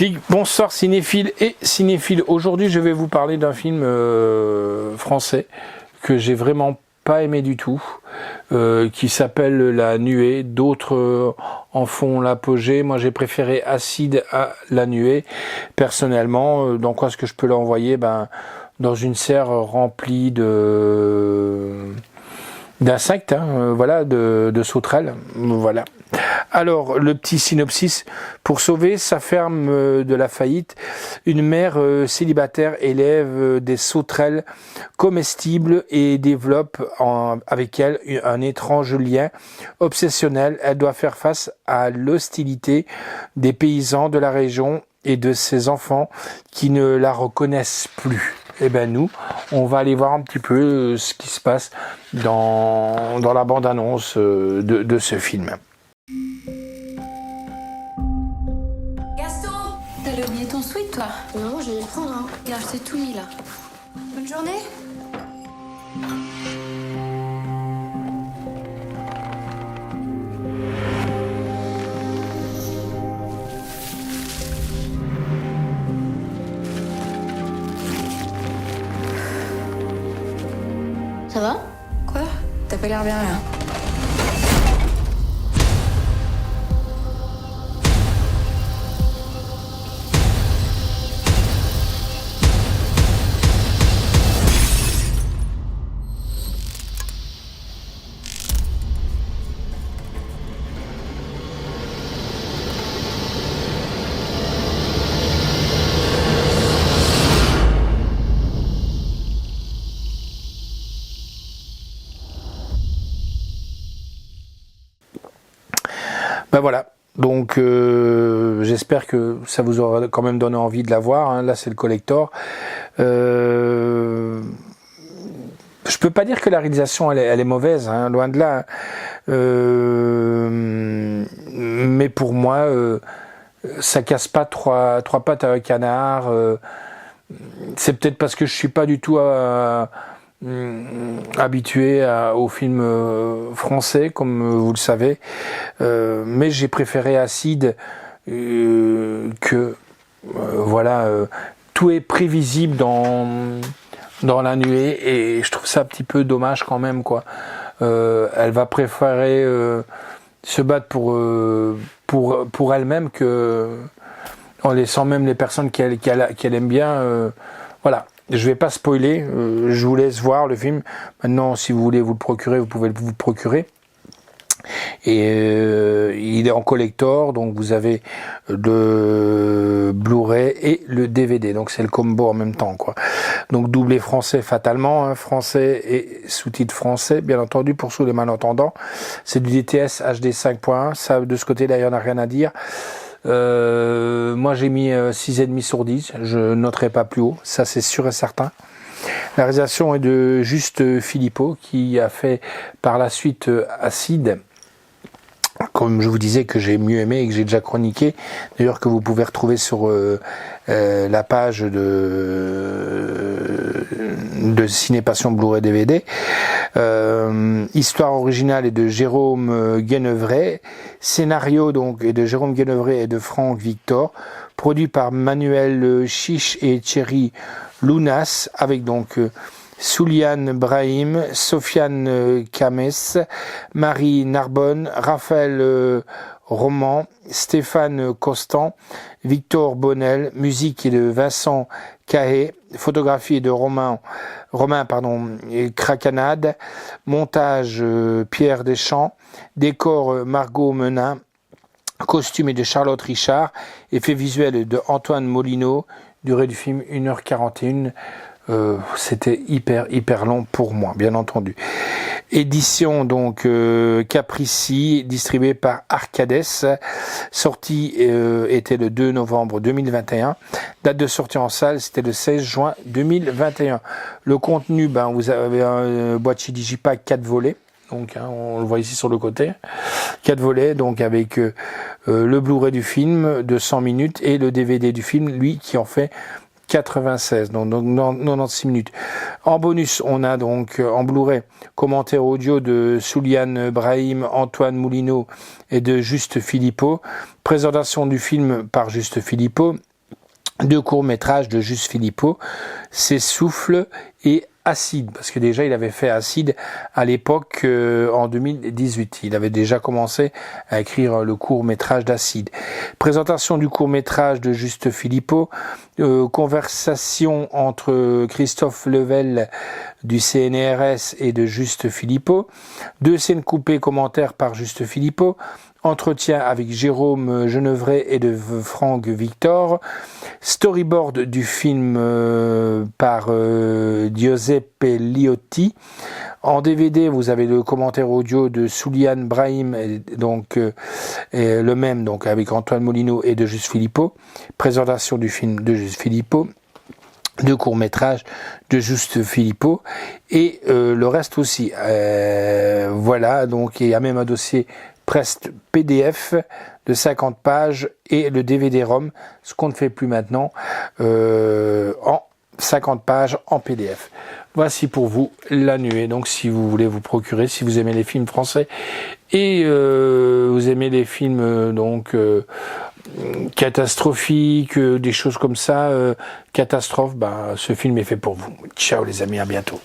Clic, bonsoir cinéphiles et cinéphiles. Aujourd'hui, je vais vous parler d'un film français que j'ai vraiment pas aimé du tout, qui s'appelle La Nuée. D'autres en font l'apogée. Moi, j'ai préféré Acide à La Nuée. Personnellement, dans quoi est-ce que je peux l'envoyer? Dans une serre remplie d'insectes, voilà, de sauterelles, voilà. Alors, le petit synopsis: pour sauver sa ferme de la faillite, une mère célibataire élève des sauterelles comestibles et développe avec elle un étrange lien obsessionnel. Elle doit faire face à l'hostilité des paysans de la région et de ses enfants qui ne la reconnaissent plus. Eh ben nous, on va aller voir un petit peu ce qui se passe dans la bande-annonce de ce film. Gaston, t'as oublié ton sweat, toi? Non, je vais le prendre. Hein. Regarde, c'est tout mis là. Bonne journée. Ça va? Quoi? T'as pas l'air bien là. Voilà, donc j'espère que ça vous aura quand même donné envie de la voir, Là c'est le collector. Je peux pas dire que la réalisation elle est mauvaise, loin de là. Mais pour moi, ça casse pas trois pattes à un canard. C'est peut-être parce que je suis pas du tout habitué aux films français, comme vous le savez, mais j'ai préféré Acide, tout est prévisible dans La Nuée, et je trouve ça un petit peu dommage quand même, quoi. Elle va préférer se battre pour elle-même que en laissant même les personnes qu'elle aime bien, voilà. Je vais pas spoiler, je vous laisse voir le film. Maintenant, si vous voulez vous le procurer, vous pouvez vous le procurer. Et il est en collector, donc vous avez le Blu-ray et le DVD. Donc c'est le combo en même temps, quoi. Donc doublé français fatalement, français et sous-titres français, bien entendu, pour tous les malentendants. C'est du DTS HD 5.1, ça de ce côté-là, il n'y en a rien à dire. Moi j'ai mis 6,5 sur 10, je noterai pas plus haut, ça c'est sûr et certain. La réalisation est de Juste Philippot, qui a fait par la suite Acide, comme je vous disais, que j'ai mieux aimé et que j'ai déjà chroniqué, d'ailleurs, que vous pouvez retrouver sur la page de Ciné Passion Blu-ray DVD. Histoire originale est de Jérôme Guénevray, scénario donc est de Jérôme Guénevray et de Franck Victor, produit par Manuel Chiche et Thierry Lounas, avec donc Souliane Brahim, Sofiane Kames, Marie Narbonne, Raphaël Roman, Stéphane Constant, Victor Bonnel, musique est de Vincent Cahé, photographie est de Romain Cracanade, montage Pierre Deschamps, décor Margot Menin, costume est de Charlotte Richard, effets visuels de Antoine Molino, durée du film 1h41. C'était hyper long pour moi, bien entendu. Édition donc Caprici, distribuée par Arcades. Sortie était le 2 novembre 2021. Date de sortie en salle, c'était le 16 juin 2021. Le contenu, vous avez un boîtier digipack 4 volets. Donc on le voit ici sur le côté. 4 volets, donc avec le Blu-ray du film de 100 minutes et le DVD du film, lui, qui en fait 96, donc 96 minutes. En bonus, on a donc en Blu-ray commentaire audio de Souliane Brahim, Antoine Moulineau et de Juste Philippot. Présentation du film par Juste Philippot. 2 courts-métrages de Juste Philippot, C'est Souffle et Acide, parce que déjà il avait fait Acide à l'époque en 2018. Il avait déjà commencé à écrire le court-métrage d'Acide. Présentation du court-métrage de Juste Philippot, conversation entre Christophe Level du CNRS et de Juste Philippot, 2 scènes coupées, commentaires par Juste Philippot, entretien avec Jérôme Genevray et de Franck Victor, storyboard du film par Giuseppe Liotti. En DVD, vous avez le commentaire audio de Souliane Brahim, donc le même, donc avec Antoine Molineau et de Juste Philippot. Présentation du film de Juste Philippot. 2 courts-métrages de Juste Philippot et le reste aussi. Voilà, donc il y a même un dossier presse PDF de 50 pages et le DVD-ROM, ce qu'on ne fait plus maintenant, en 50 pages en PDF. Voici pour vous La Nuée. Donc si vous voulez vous procurer, si vous aimez les films français et vous aimez les films catastrophiques, des choses comme ça, catastrophes, ce film est fait pour vous. Ciao les amis, à bientôt.